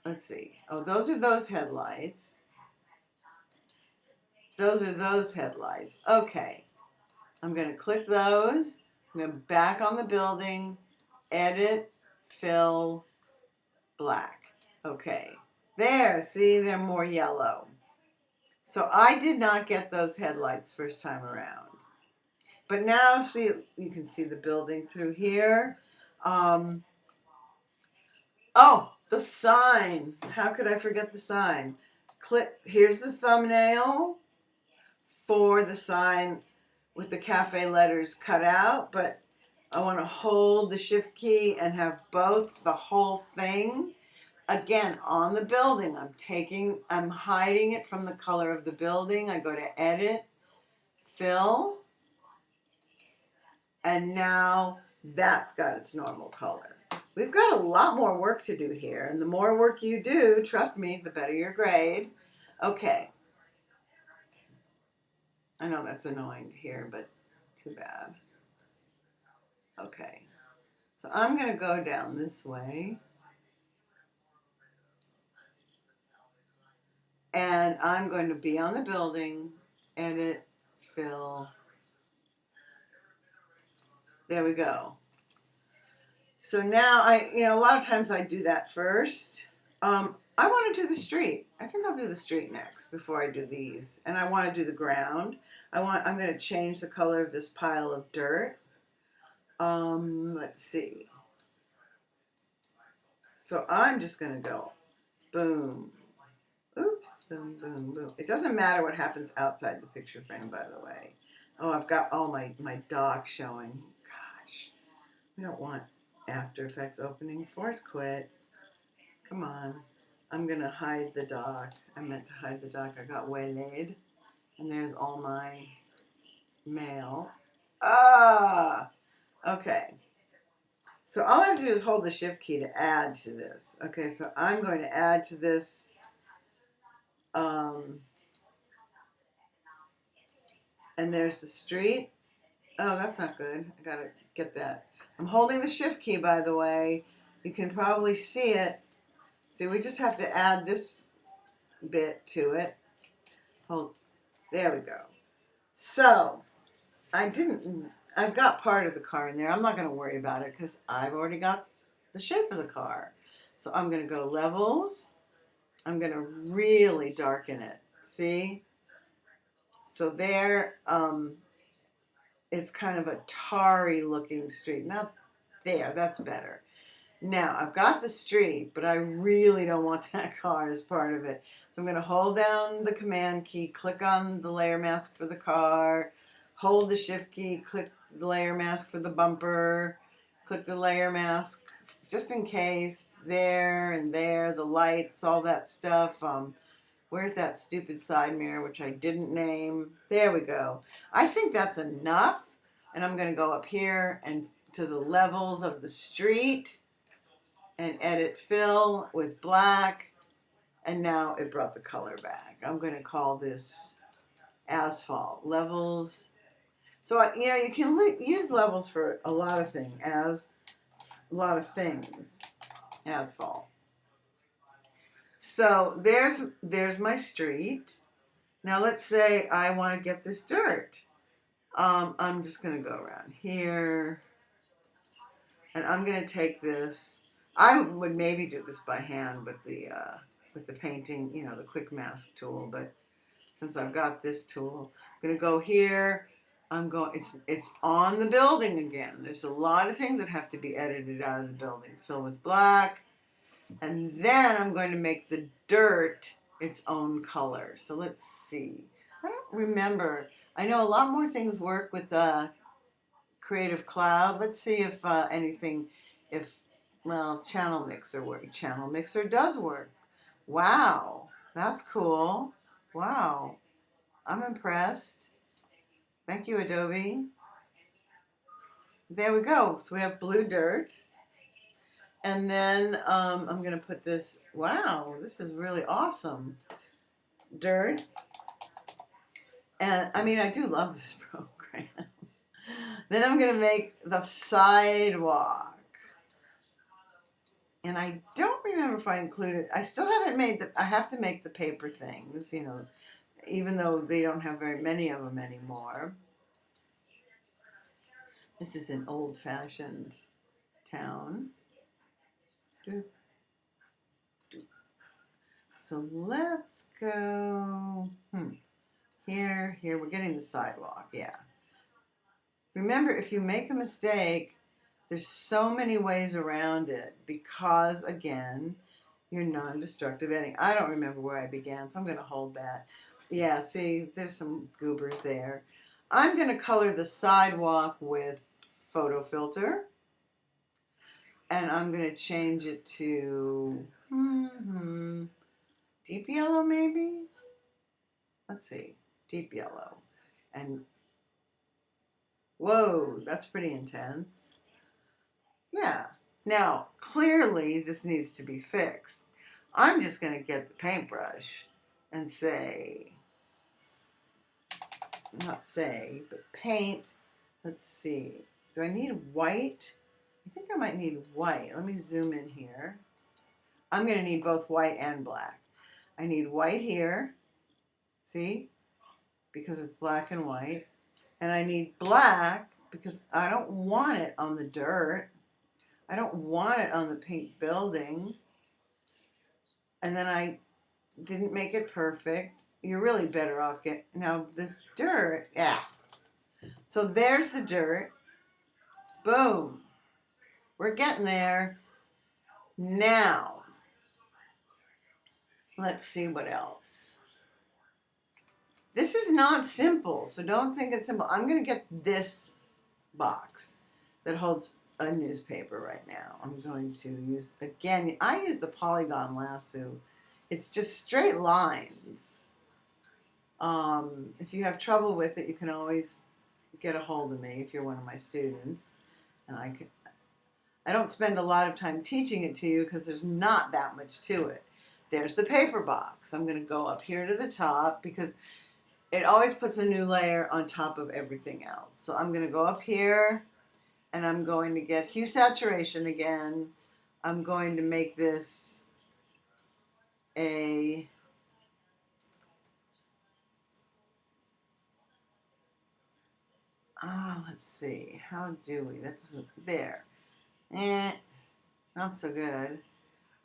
let's see. Oh, those are those headlights. Those are those headlights. Okay. I'm going to click those. I'm going to back on the building. Edit, fill, black. Okay. There. See, they're more yellow. So I did not get those headlights first time around. But now, see, you can see the building through here. Oh, the sign. How could I forget the sign? Click. Here's the thumbnail for the sign with the cafe letters cut out, but I want to hold the shift key and have both, the whole thing. Again, on the building, I'm hiding it from the color of the building. I go to edit, fill, and now that's got its normal color. We've got a lot more work to do here, and the more work you do, trust me, the better your grade. Okay. I know that's annoying to hear, but too bad. Okay. So I'm going to go down this way. And I'm going to be on the building, edit, fill. There we go. So now a lot of times I do that first. I want to do the street. I think I'll do the street next before I do these. And I want to do the ground. I'm going to change the color of this pile of dirt. Let's see. So I'm just going to go boom. Oops, boom, boom, boom. It doesn't matter what happens outside the picture frame, by the way. Oh, I've got all my dock showing. Gosh, we don't want After Effects opening. Force quit. Come on. I'm going to hide the dock. I meant to hide the dock. I got waylaid. And there's all my mail. Ah! Okay. So all I have to do is hold the shift key to add to this. Okay, so I'm going to add to this. And there's the street. Oh, that's not good. I gotta get that. I'm holding the shift key, by the way. You can probably see it. See, we just have to add this bit to it. Hold. There we go. So, I I've got part of the car in there. I'm not going to worry about it because I've already got the shape of the car. So I'm going to go levels. I'm going to really darken it. See? So there, it's kind of a tarry looking street. Now there, that's better. Now I've got the street, but I really don't want that car as part of it. So I'm going to hold down the command key, click on the layer mask for the car, hold the shift key, click the layer mask for the bumper, click the layer mask just in case, there and there, the lights, all that stuff. Where's that stupid side mirror, which I didn't name? There we go. I think that's enough. And I'm going to go up here and to the levels of the street and edit fill with black. And now it brought the color back. I'm going to call this asphalt levels. So, you know, you can use levels for a lot of things, asphalt. So there's my street. Now let's say I want to get this dirt. I'm just going to go around here, and I'm going to take this. I would maybe do this by hand with the painting, you know, the quick mask tool. But since I've got this tool, I'm going to go here. It's on the building again. There's a lot of things that have to be edited out of the building. Fill with black. And then I'm going to make the dirt its own color. So let's see. I don't remember. I know a lot more things work with Creative Cloud. Let's see if Channel Mixer works. Channel Mixer does work. Wow, that's cool. Wow, I'm impressed. Thank you, Adobe. There we go. So we have blue dirt. And then I'm going to put this, wow, this is really awesome. Dirt. And I mean, I do love this program. Then I'm going to make the sidewalk. And I don't remember if I included, I still haven't made I have to make the paper things, you know, even though they don't have very many of them anymore. This is an old-fashioned town. So let's go here. We're getting the sidewalk, yeah. Remember, if you make a mistake, there's so many ways around it because, again, you're non-destructive editing. I don't remember where I began, so I'm going to hold that. Yeah, see, there's some goobers there. I'm going to color the sidewalk with photo filter. And I'm going to change it to deep yellow, maybe? Let's see. Deep yellow. And whoa, that's pretty intense. Yeah. Now, clearly this needs to be fixed. I'm just going to get the paintbrush and but paint. Let's see. Do I need white? I think I might need white. Let me zoom in here. I'm going to need both white and black. I need white here. See? Because it's black and white. And I need black because I don't want it on the dirt. I don't want it on the pink building. And then I didn't make it perfect. You're really better off now this dirt. Yeah. So there's the dirt. Boom. We're getting there. Now, let's see what else. This is not simple, so don't think it's simple. I'm going to get this box that holds a newspaper right now. I'm going to use, again, I use the polygon lasso. It's just straight lines. If you have trouble with it, you can always get a hold of me if you're one of my students. And I don't spend a lot of time teaching it to you because there's not that much to it. There's the paper box. I'm going to go up here to the top because it always puts a new layer on top of everything else. So I'm going to go up here and I'm going to get hue saturation again. I'm going to make this a Let's see. How do we? That doesn't. There. Not so good.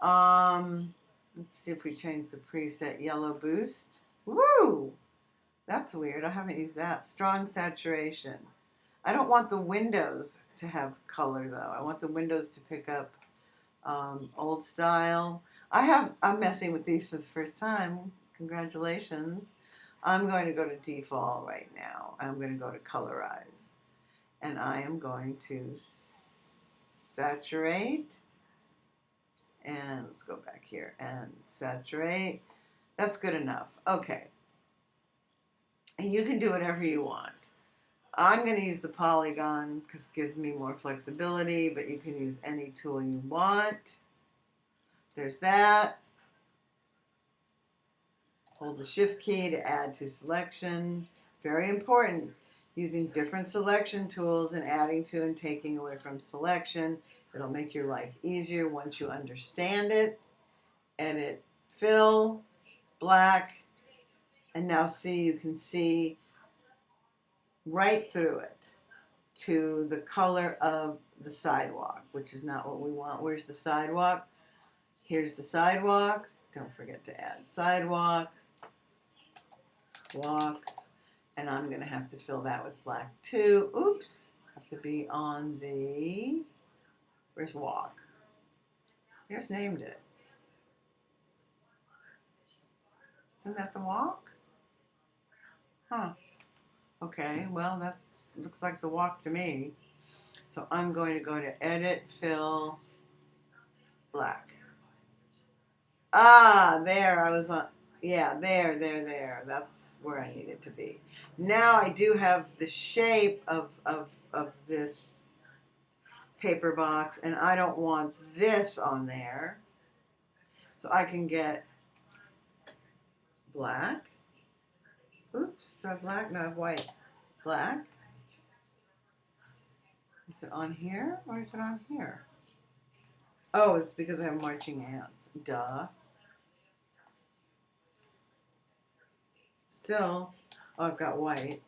Let's see if we change the preset yellow boost. Woo! That's weird. I haven't used that. Strong saturation. I don't want the windows to have color though. I want the windows to pick up old style. I'm messing with these for the first time. Congratulations. I'm going to go to default right now. I'm going to go to colorize. And I am going to saturate. And let's go back here and saturate. That's good enough. Okay. And you can do whatever you want. I'm going to use the polygon because it gives me more flexibility, but you can use any tool you want. There's that. Hold the shift key to add to selection. Very important. Using different selection tools and adding to and taking away from selection. It'll make your life easier once you understand it. Edit, fill, black, and now see, you can see right through it to the color of the sidewalk, which is not what we want. Where's the sidewalk? Here's the sidewalk. Don't forget to add sidewalk, walk, and I'm going to have to fill that with black too. Oops, have to be on the, where's walk? I just named it. Isn't that the walk? Huh. Okay, well, that looks like the walk to me. So I'm going to go to edit, fill, black. There, I was on, yeah, there. That's where I need it to be. Now I do have the shape of this paper box, and I don't want this on there. So I can get black. Oops, do I have black? No, I have white. Black. Is it on here or is it on here? Oh, it's because I have marching ants. Duh. Still, oh, I've got white.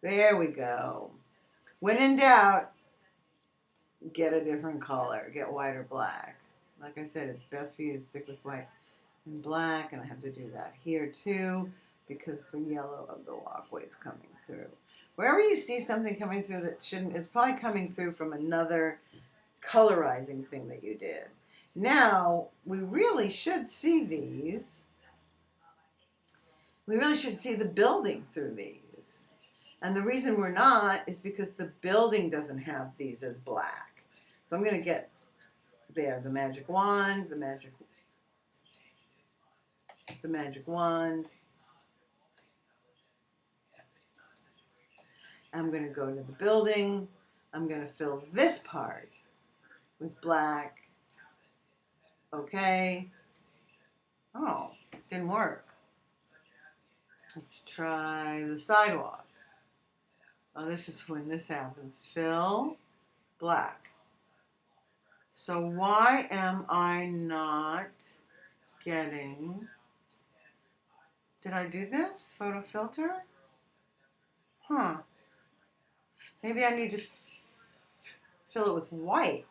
There we go. When in doubt, get a different color. Get white or black. Like I said, it's best for you to stick with white and black, and I have to do that here too because the yellow of the walkway is coming through. Wherever you see something coming through that shouldn't, it's probably coming through from another colorizing thing that you did. Now, we really should see these. We really should see the building through these. And the reason we're not is because the building doesn't have these as black. So I'm going to get there, the magic wand, the magic wand. I'm going to go to the building. I'm going to fill this part with black. Okay. Oh, didn't work. Let's try the sidewalk. Oh, this is when this happens. Fill, black. So why am I not getting... Did I do this? Photo filter? Huh. Maybe I need to fill it with white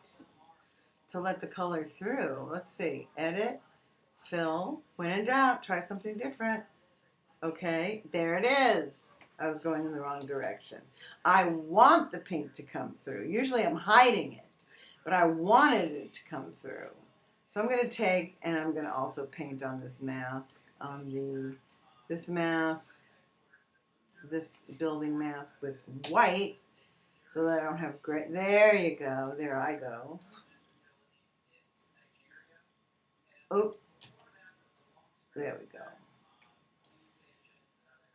to let the color through. Let's see. Edit, fill. When in doubt, try something different. Okay, there it is. I was going in the wrong direction. I want the pink to come through. Usually I'm hiding it, but I wanted it to come through. So I'm going to take, and I'm going to also paint on this mask, on this mask, this building mask with white, so that I don't have gray. There you go. There I go. Oh, there we go.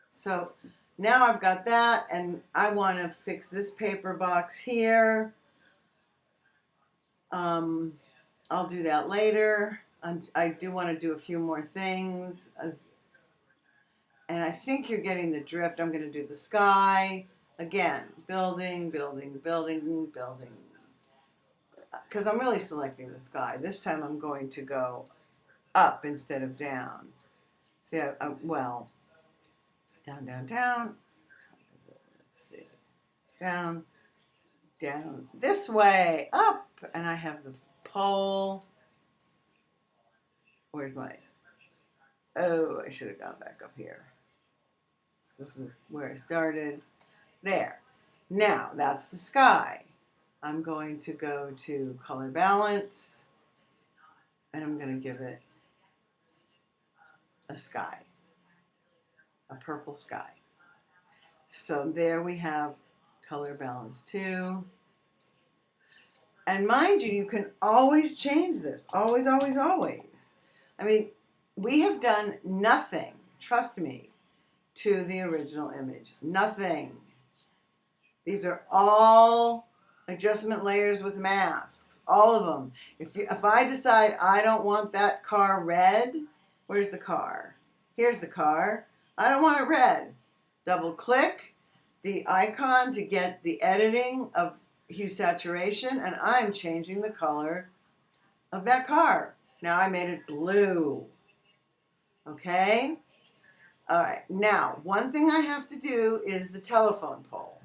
So now I've got that, and I want to fix this paper box here. I'll do that later. I do want to do a few more things. And I think you're getting the drift. I'm going to do the sky. Again, building. Because I'm really selecting the sky. This time I'm going to go up instead of down. See, well, down. Let's see. down, down, this way, up, and I have the pole. Where's my, oh, I should have gone back up here. This is where I started. There. Now, that's the sky. I'm going to go to color balance, and I'm going to give it a sky, a purple sky. So there we have color balance 2. And mind you, you can always change this. Always, always, always. I mean, we have done nothing, trust me, to the original image. Nothing. These are all adjustment layers with masks. All of them. If I decide I don't want that car red, where's the car? Here's the car. I don't want it red. Double click the icon to get the editing of hue saturation, and I'm changing the color of that car. Now I made it blue. Okay? All right. Now, one thing I have to do is the telephone pole.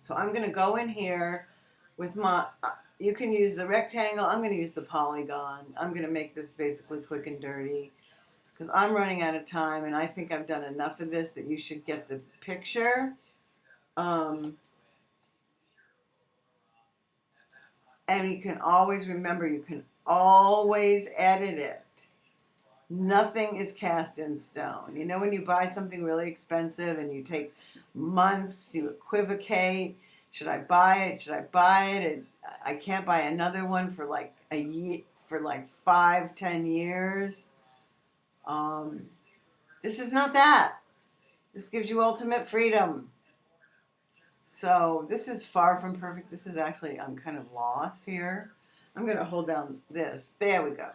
So I'm going to go in here with my, you can use the rectangle. I'm going to use the polygon. I'm going to make this basically quick and dirty because I'm running out of time, and I think I've done enough of this that you should get the picture. And you can always remember, you can always edit it. Nothing is cast in stone. You know when you buy something really expensive and you take months to equivocate, should I buy it? Should I buy it? And I can't buy another one for like a year, for like 5-10 years. This is not that. This gives you ultimate freedom. So this is far from perfect. This is actually, I'm kind of lost here. I'm going to hold down this. There we go.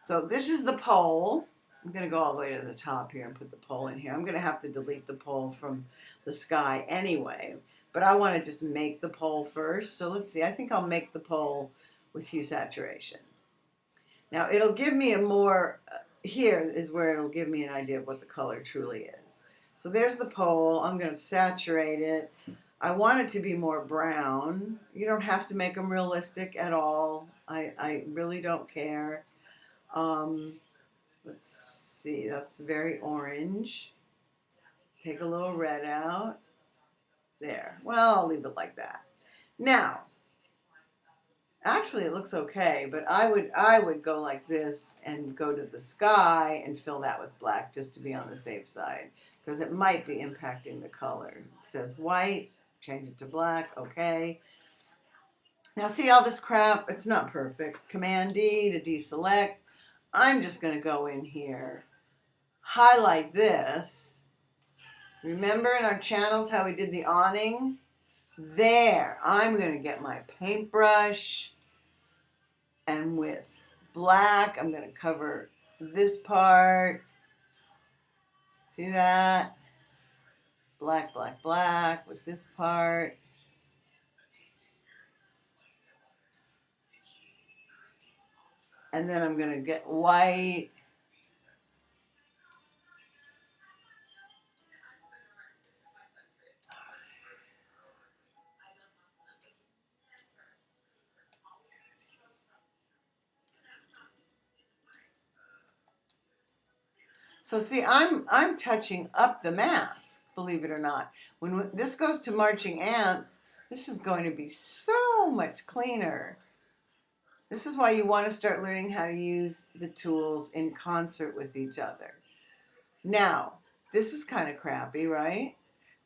So this is the pole. I'm going to go all the way to the top here and put the pole in here. I'm going to have to delete the pole from the sky anyway. But I want to just make the pole first. So let's see. I think I'll make the pole with hue saturation. Now it'll give me a more, here is where it'll give me an idea of what the color truly is. So there's the pole. I'm going to saturate it. I want it to be more brown. You don't have to make them realistic at all. I really don't care. Let's see, that's very orange. Take a little red out. There. Well, I'll leave it like that. Now, actually it looks okay, but I would go like this and go to the sky and fill that with black just to be on the safe side, because it might be impacting the color. It says white. Change it to black, okay. Now see all this crap, it's not perfect. Command D to deselect. I'm just going to go in here, highlight this. Remember in our channels how we did the awning? There, I'm going to get my paintbrush, and with black, I'm going to cover this part. See that? Black, black, black with this part. And then I'm going to get white. So see, I'm touching up the mask, believe it or not. When this goes to marching ants, this is going to be so much cleaner. This is why you want to start learning how to use the tools in concert with each other. Now, this is kind of crappy, right?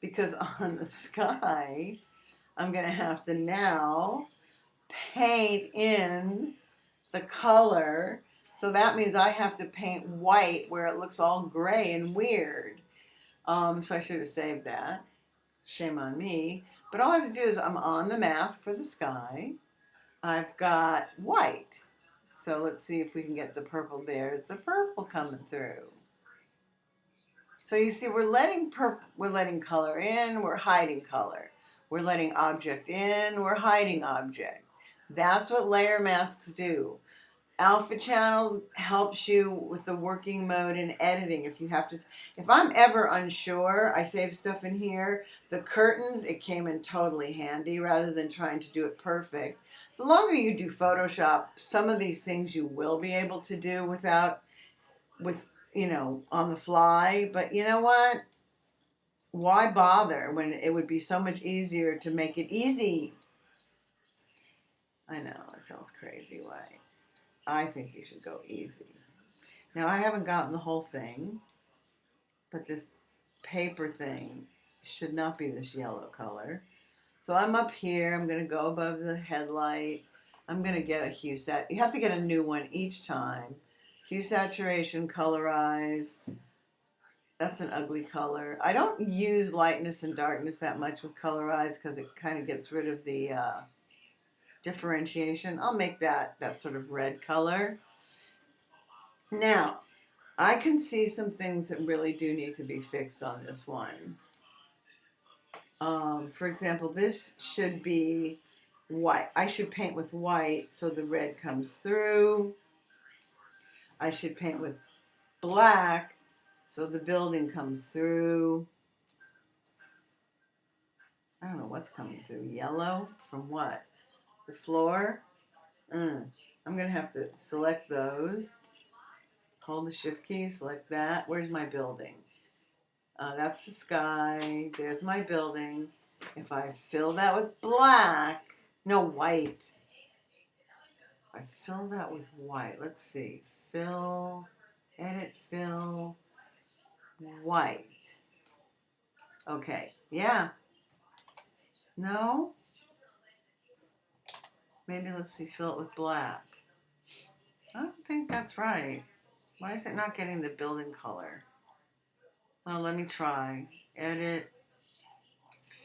Because on the sky, I'm going to have to now paint in the color. So that means I have to paint white where it looks all gray and weird. So I should have saved that. Shame on me. But all I have to do is I'm on the mask for the sky. I've got white. So let's see if we can get the purple. There's the purple coming through. So you see we're letting color in, we're hiding color. We're letting object in, we're hiding object. That's what layer masks do. Alpha channels helps you with the working mode and editing. If I'm ever unsure, I save stuff in here. The curtains, it came in totally handy rather than trying to do it perfect. The longer you do Photoshop, some of these things you will be able to do on the fly. But you know what? Why bother when it would be so much easier to make it easy? I know, it sounds crazy. Why? I think you should go easy. Now, I haven't gotten the whole thing, but this paper thing should not be this yellow color. So I'm up here. I'm going to go above the headlight. I'm going to get a hue set. You have to get a new one each time. Hue saturation, colorize. That's an ugly color. I don't use lightness and darkness that much with colorize because it kind of gets rid of the differentiation. I'll make that sort of red color. Now, I can see some things that really do need to be fixed on this one. For example, this should be white. I should paint with white so the red comes through. I should paint with black so the building comes through. I don't know what's coming through. Yellow from what? The floor? I'm going to have to select those. Hold the shift key, select that. Where's my building? That's the sky. There's my building. If I fill that with black, no, white. I fill that with white. Let's see. Fill, edit, fill, white. Okay, yeah. No? Maybe let's see, fill it with black. I don't think that's right. Why is it not getting the building color? Well, let me try. Edit,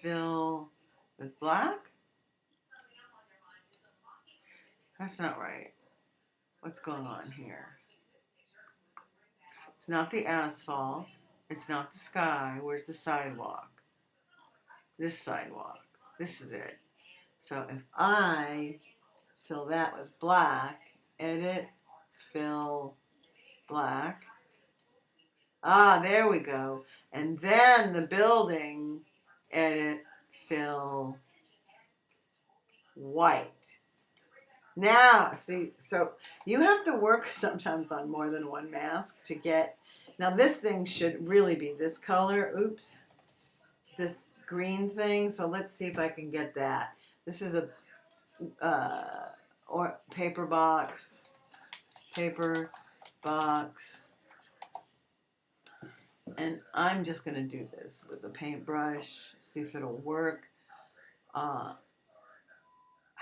fill with black? That's not right. What's going on here? It's not the asphalt. It's not the sky. Where's the sidewalk? This sidewalk. This is it. So if I fill that with black, edit, fill, black. Ah, there we go. And then the building, edit, fill, white. Now, see, so you have to work sometimes on more than one mask to get, now this thing should really be this color. Oops. This green thing. So let's see if I can get that. This is a or paper box. And I'm just going to do this with a paintbrush, see if it'll work. I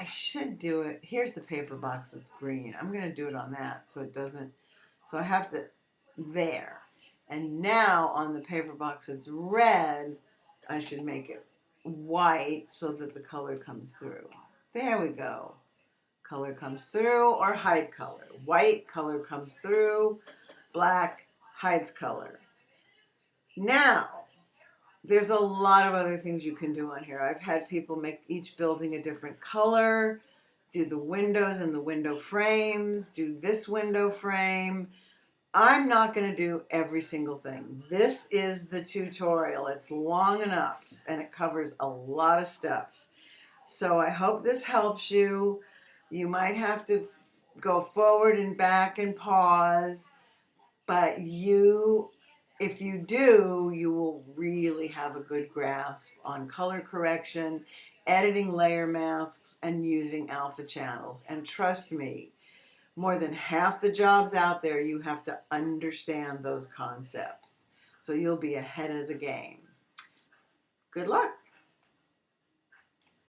should do it. Here's the paper box that's green. I'm going to do it on that so it doesn't, so I have to, there. And now on the paper box that's red, I should make it white so that the color comes through. There we go. Color comes through or hide color. White, color comes through. Black, hides color. Now, there's a lot of other things you can do on here. I've had people make each building a different color, do the windows and the window frames, do this window frame. I'm not going to do every single thing. This is the tutorial. It's long enough and it covers a lot of stuff. So I hope this helps you. You might have to go forward and back and pause, but if you do, you will really have a good grasp on color correction, editing layer masks, and using alpha channels. And trust me, more than half the jobs out there, you have to understand those concepts. So you'll be ahead of the game. Good luck.